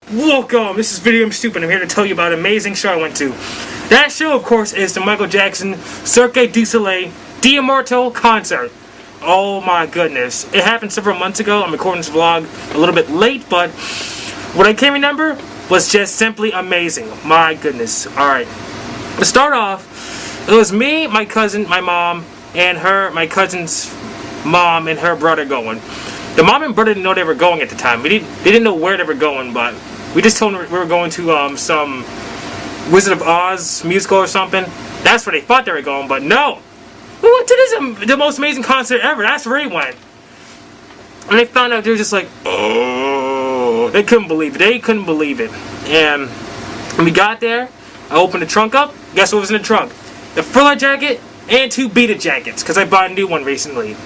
Welcome, this is VideoGameStupid. I'm here to tell you about an amazing show I went to. That show, of course, is the Michael Jackson Cirque du Soleil The Immortal concert. Oh my goodness. It happened several months ago. I'm recording this vlog a little bit late, but what I can remember was just simply amazing. My goodness. Alright. To start off, it was me, my cousin, my mom, and my cousin's mom and her brother going. The mom and brother didn't know they were going at the time. They didn't know where they were going, but we just told them we were going to some Wizard of Oz musical or something. That's where they thought they were going, but no. We went to the most amazing concert ever. That's where we went. And they found out, they were just like, oh. They couldn't believe it. They couldn't believe it. And when we got there, I opened the trunk up. Guess what was in the trunk? The Thriller jacket and 2 Beat It jackets, because I bought a new one recently.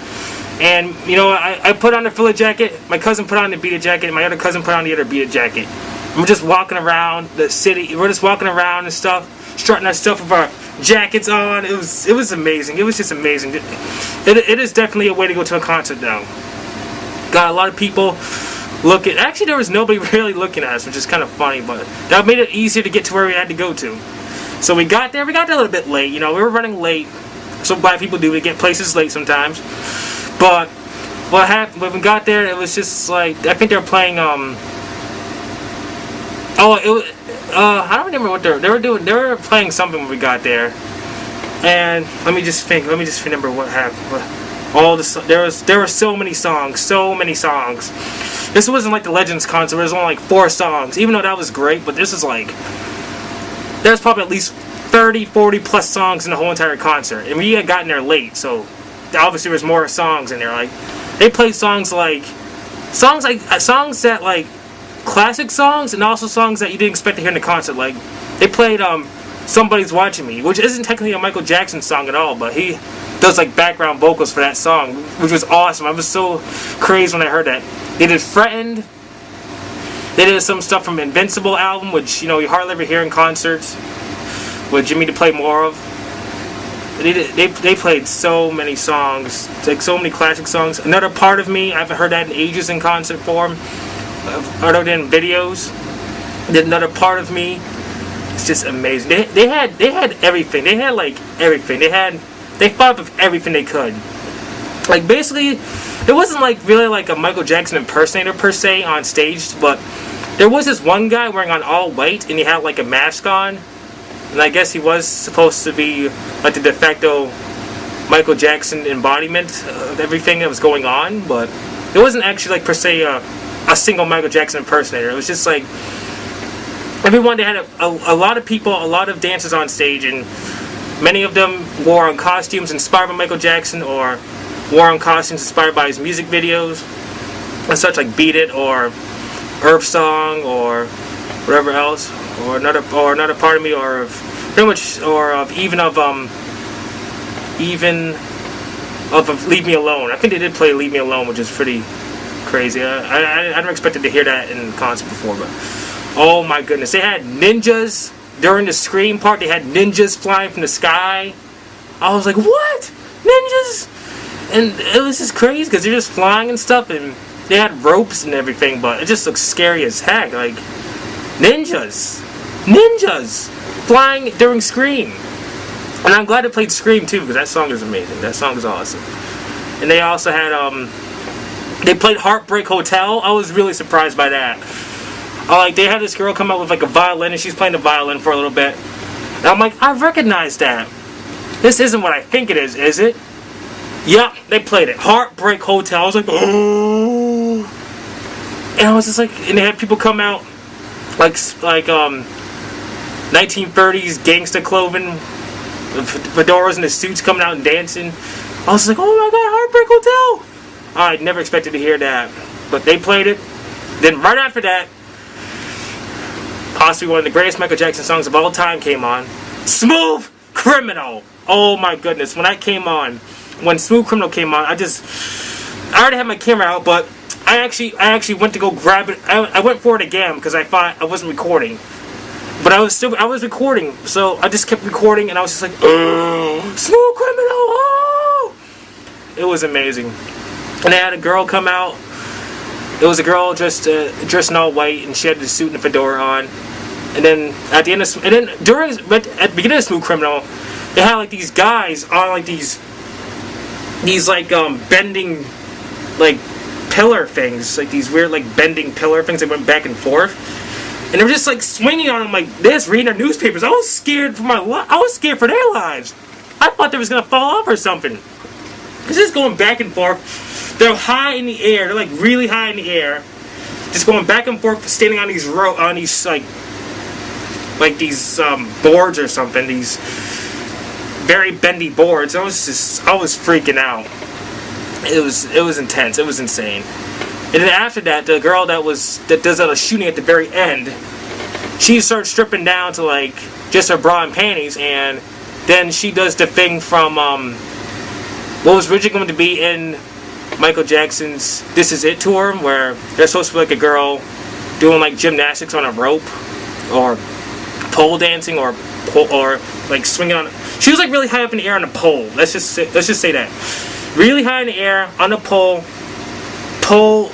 And, you know, I put on the Thriller jacket, my cousin put on the Beat It jacket, and my other cousin put on the other Beat It jacket. And we're just walking around the city, we're just walking around and stuff, strutting our stuff with our jackets on. It was amazing. It was just amazing. It is definitely a way to go to a concert now. Got a lot of people looking. Actually, there was nobody really looking at us, which is kind of funny, but that made it easier to get to where we had to go to. So we got there a little bit late, you know, we were running late. So black people do, we get places late sometimes. But what happened when we got there, it was just like, I think they were playing I don't remember what they were doing. They were playing something when we got there. And let me just remember what happened. There were so many songs. This wasn't like the Legends concert where there was only like 4 songs, even though that was great, but this is like, there's probably at least 30, 40 plus songs in the whole entire concert. And we had gotten there late, so obviously there was more songs in there. Like, they played songs that like classic songs, and also songs that you didn't expect to hear in the concert. Like, they played Somebody's Watching Me, which isn't technically a Michael Jackson song at all, but he does like background vocals for that song, which was awesome. I was so crazy when I heard that. They did Threatened. They did some stuff from Invincible album, which, you know, you hardly ever hear in concerts, with Jimmy to play more of. They played so many songs, like so many classic songs. Another Part of Me, I haven't heard that in ages in concert form, other than videos. Did Another Part of Me. It's just amazing. They had everything. They had like everything. They thought of everything they could. Like, basically, it wasn't like really like a Michael Jackson impersonator per se on stage, but there was this one guy wearing on all white, and he had like a mask on. And I guess he was supposed to be like the de facto Michael Jackson embodiment of everything that was going on, but it wasn't actually like per se a single Michael Jackson impersonator. It was just like everyone. They had a lot of people, a lot of dancers on stage, and many of them wore on costumes inspired by Michael Jackson, or wore on costumes inspired by his music videos and such, like Beat It or Earth Song or whatever else. Or another Part of Me, or pretty much, or of even of Leave Me Alone. I think they did play Leave Me Alone, which is pretty crazy. I never expected to hear that in concert before, but oh my goodness, they had ninjas during the Scream part. They had ninjas flying from the sky. I was like, what? Ninjas? And it was just crazy because they're just flying and stuff, and they had ropes and everything, but it just looks scary as heck. Like, ninjas flying during Scream. And I'm glad they played Scream too, because that song is amazing. That song is awesome. And they also had they played Heartbreak Hotel. I was really surprised by that. Like, they had this girl come out with like a violin, and she's playing the violin for a little bit, and I'm like, I recognize that. This isn't what I think it is it? Yep, they played it. Heartbreak Hotel. I was like, oh. And I was just like, and they had people come out like 1930s gangsta clothing, fedoras and the suits coming out and dancing. I was like, oh my god, Heartbreak Hotel! I never expected to hear that, but they played it. Then right after that, possibly one of the greatest Michael Jackson songs of all time came on. Smooth Criminal! Oh my goodness, when Smooth Criminal came on, I already had my camera out, but I actually went to go grab it. I went for it again because I thought I wasn't recording, but I was recording, so I just kept recording, and I was just like, Smooth Criminal, oh! It was amazing. And they had a girl come out, It was a girl dressed in all white, and she had the suit and the fedora on. And then at the end of, and then at the beginning of Smooth Criminal, they had like these guys on like these like bending like pillar things, like these weird like bending pillar things that went back and forth, and they were just like swinging on them like this, reading their newspapers. I was scared for I was scared for their lives. I thought they was gonna fall off or something. It's just going back and forth. They're high in the air. They're like really high in the air, just going back and forth, standing on these like these boards or something. These very bendy boards. I was freaking out. It was intense. It was insane. And then after that, the girl that does all the shooting at the very end, she starts stripping down to like just her bra and panties, and then she does the thing from what was originally going to be in Michael Jackson's "This Is It" tour, where they're supposed to be like a girl doing like gymnastics on a rope, or pole dancing, or like swinging on. She was like really high up in the air on a pole. Let's just say that. Really high in the air on a pole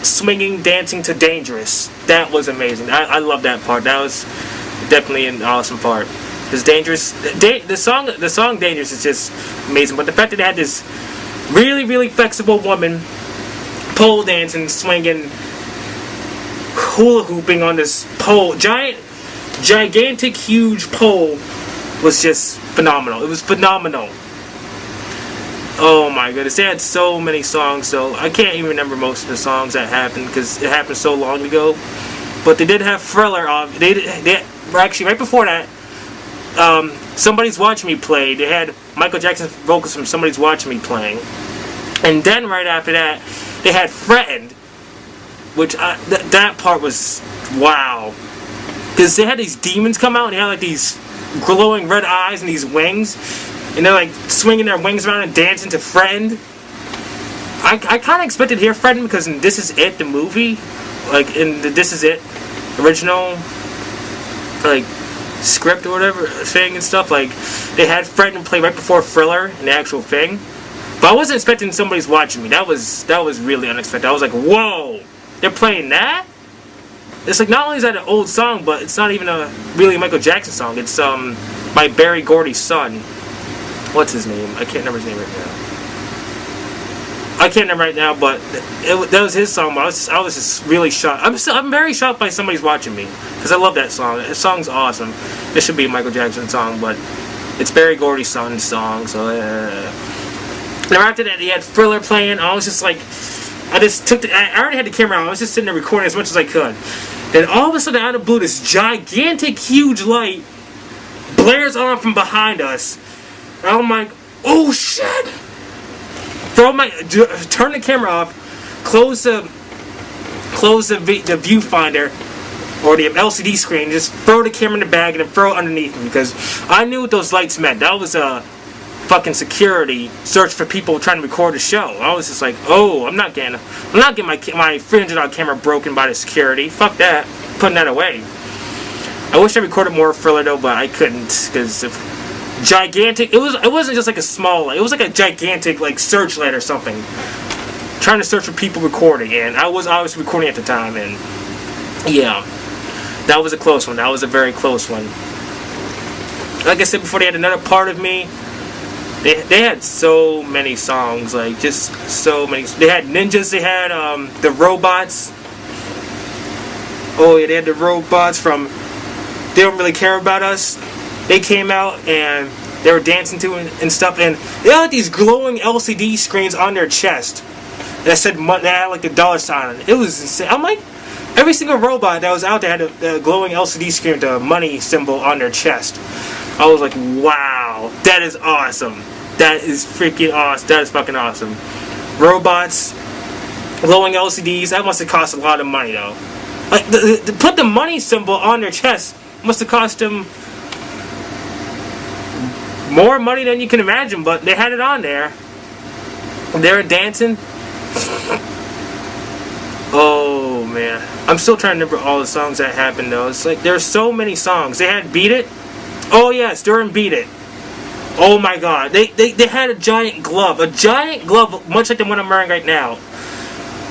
swinging, dancing to Dangerous. That was amazing. I love that part. That was definitely an awesome part. Because Dangerous, the song Dangerous is just amazing. But the fact that they had this really, really flexible woman pole dancing, swinging, hula hooping on this pole, gigantic, huge pole, was just phenomenal. It was phenomenal. Oh my goodness, they had so many songs though. I can't even remember most of the songs that happened because it happened so long ago. But they did have Thriller on. They were actually right before that. Somebody's Watching Me play. They had Michael Jackson's vocals from Somebody's Watching Me playing. And then right after that, they had Threatened, which that part was wow. Because they had these demons come out and they had like these glowing red eyes and these wings. And they're like swinging their wings around and dancing to Friend. I kind of expected to hear Friend because in This Is It, the movie, like in the This Is It original, like script or whatever thing and stuff, like they had Friend play right before Thriller in the actual thing. But I wasn't expecting Somebody's Watching Me. That was really unexpected. I was like, whoa, they're playing that? It's like not only is that an old song, but it's not even a really Michael Jackson song. It's by Berry Gordy's son. What's his name? I can't remember his name right now. But that was his song. But I was just really shocked. I'm very shocked by Somebody's Watching Me because I love that song. That song's awesome. This should be a Michael Jackson song, but it's Berry Gordy's son's song. So now after that, he had Thriller playing. I was just like, I already had the camera on. I was just sitting there recording as much as I could. Then all of a sudden, out of the blue, this gigantic, huge light blares on from behind us. And I'm like, oh shit! Turn the camera off, close the viewfinder or the LCD screen, just throw the camera in the bag and then throw it underneath me because I knew what those lights meant. That was a fucking security search for people trying to record a show. I was just like, oh, I'm not getting my $300 camera broken by the security. Fuck that. Putting that away. I wish I recorded more Thriller though, but I couldn't because gigantic. It wasn't just like a small light. It was like a gigantic like searchlight or something. Trying to search for people recording, and I was obviously recording at the time, and yeah, that was a close one. That was a very close one. Like I said before, they had Another Part of Me. They had so many songs, like just so many. They had Ninjas. They had the Robots. Oh yeah, they had the Robots from They Don't Really Care About Us. They came out and they were dancing to it and stuff, and they had these glowing LCD screens on their chest that said that had like the dollar sign on it. It was insane. I'm like, every single robot that was out there had a glowing LCD screen with the money symbol on their chest. I was like, wow, that is awesome. That is freaking awesome. That is fucking awesome. Robots, glowing LCDs. That must have cost a lot of money though. Like to put the money symbol on their chest must have cost them more money than you can imagine, but they had it on there. They were dancing. Oh man, I'm still trying to remember all the songs that happened though. It's like there's so many songs. They had Beat It. Oh yes, during Beat It. Oh my god, they had a giant glove, much like the one I'm wearing right now.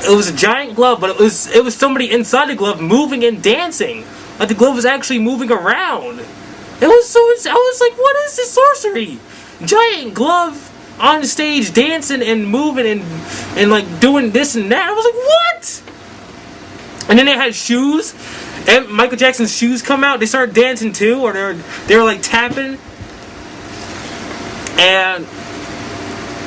it was a giant glove, but it was somebody inside the glove moving and dancing. Like the glove was actually moving around. It was so. I was like, what is this sorcery? Giant glove on the stage dancing and moving and like doing this and that. I was like, what? And then they had shoes, and Michael Jackson's shoes come out. They started dancing too, or they were like tapping. And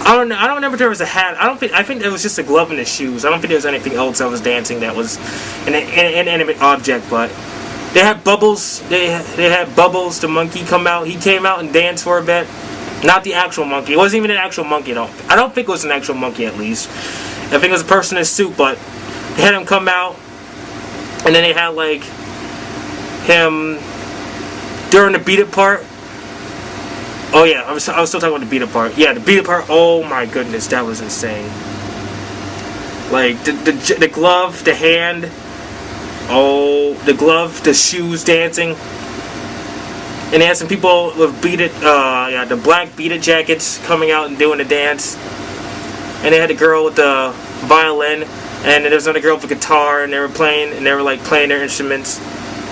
I don't know. I don't remember if there was a hat. I think it was just a glove and the shoes. I don't think there was anything else that was dancing that was an inanimate object. But they had Bubbles. They had Bubbles, the monkey, come out. He came out and danced for a bit. Not the actual monkey. It wasn't even an actual monkey. I don't think it was an actual monkey. At least I think it was a person in a suit. But they had him come out, and then they had like him during the beat it part. Oh yeah, I was still talking about the beat it part. Yeah, the beat it part. Oh my goodness, that was insane. Like the glove, the hand. Oh, the glove, the shoes dancing. And they had some people with the black beat it jackets coming out and doing the dance. And they had a girl with the violin, and there was another girl with a guitar, and they were playing their instruments.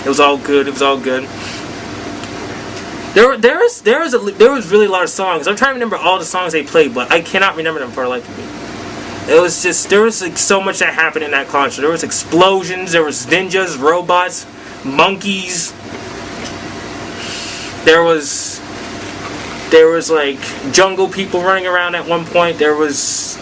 It was all good. It was all good. There was really a lot of songs. I'm trying to remember all the songs they played, but I cannot remember them for the life of me. It was just, there was like so much that happened in that concert. There was explosions, there was ninjas, robots, monkeys. There was like jungle people running around at one point. It was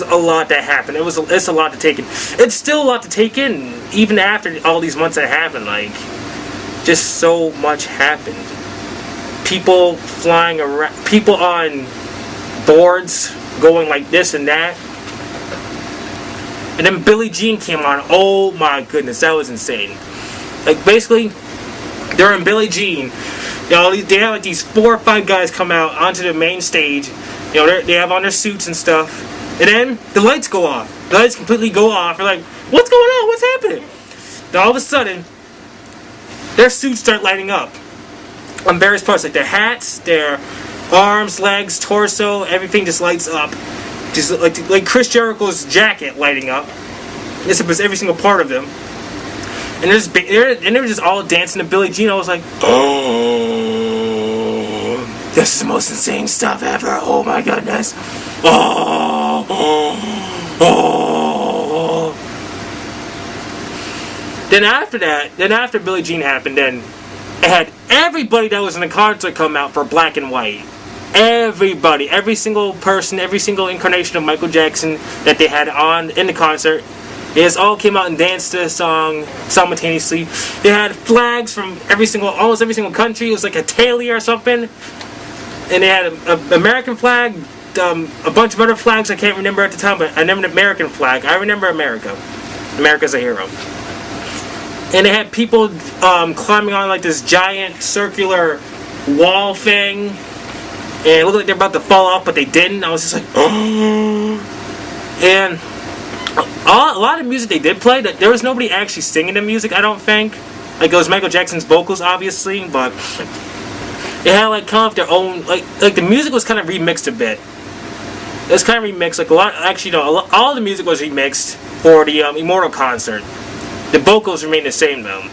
a lot that happened. It's a lot to take in. It's still a lot to take in, even after all these months that happened. Like, just so much happened. People flying around, people on boards going like this and that. And then Billie Jean came on. Oh my goodness, that was insane. Like, basically, during Billie Jean, you know, they have like these 4 or 5 guys come out onto the main stage. You know, they have on their suits and stuff. And then the lights go off. The lights completely go off. They're like, what's going on? What's happening? Then all of a sudden, their suits start lighting up on various parts, like their hats, their arms, legs, torso, everything just lights up. Just like Chris Jericho's jacket lighting up. This was every single part of them. And they were just all dancing to Billie Jean. I was like, oh, this is the most insane stuff ever. Oh my goodness. Oh. Then after Billie Jean happened, then it had everybody that was in the concert come out for Black and White. Everybody, every single person, every single incarnation of Michael Jackson that they had on in the concert, they just all came out and danced to the song simultaneously. They had flags from almost every single country. It was like a talia or something. And they had an American flag, a bunch of other flags I can't remember at the time, but I remember the American flag. I remember America. America's a hero. And they had people climbing on like this giant circular wall thing. And it looked like they were about to fall off, but they didn't. I was just like, oh. And a lot of music they did play, there was nobody actually singing the music, I don't think. Like, it was Michael Jackson's vocals, obviously, but it had like kind of their own, like the music was kind of remixed a bit. It was kind of remixed, like all the music was remixed for the Immortal concert. The vocals remain the same though.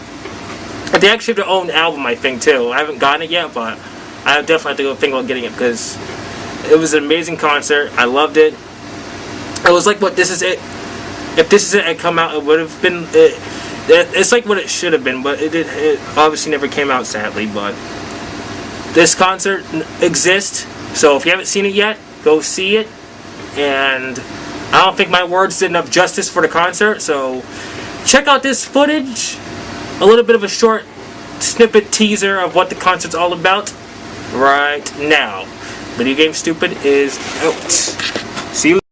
But they actually have their own album, I think, too. I haven't gotten it yet, but I definitely have to go think about getting it because it was an amazing concert. I loved it. It was like, what, this is it? If this is it had come out, it would have been... It's like what it should have been, but it obviously never came out, sadly. But this concert exists, so if you haven't seen it yet, go see it. And I don't think my words did enough justice for the concert, so check out this footage. A little bit of a short snippet teaser of what the concert's all about right now. Video Game Stupid is out. See you later.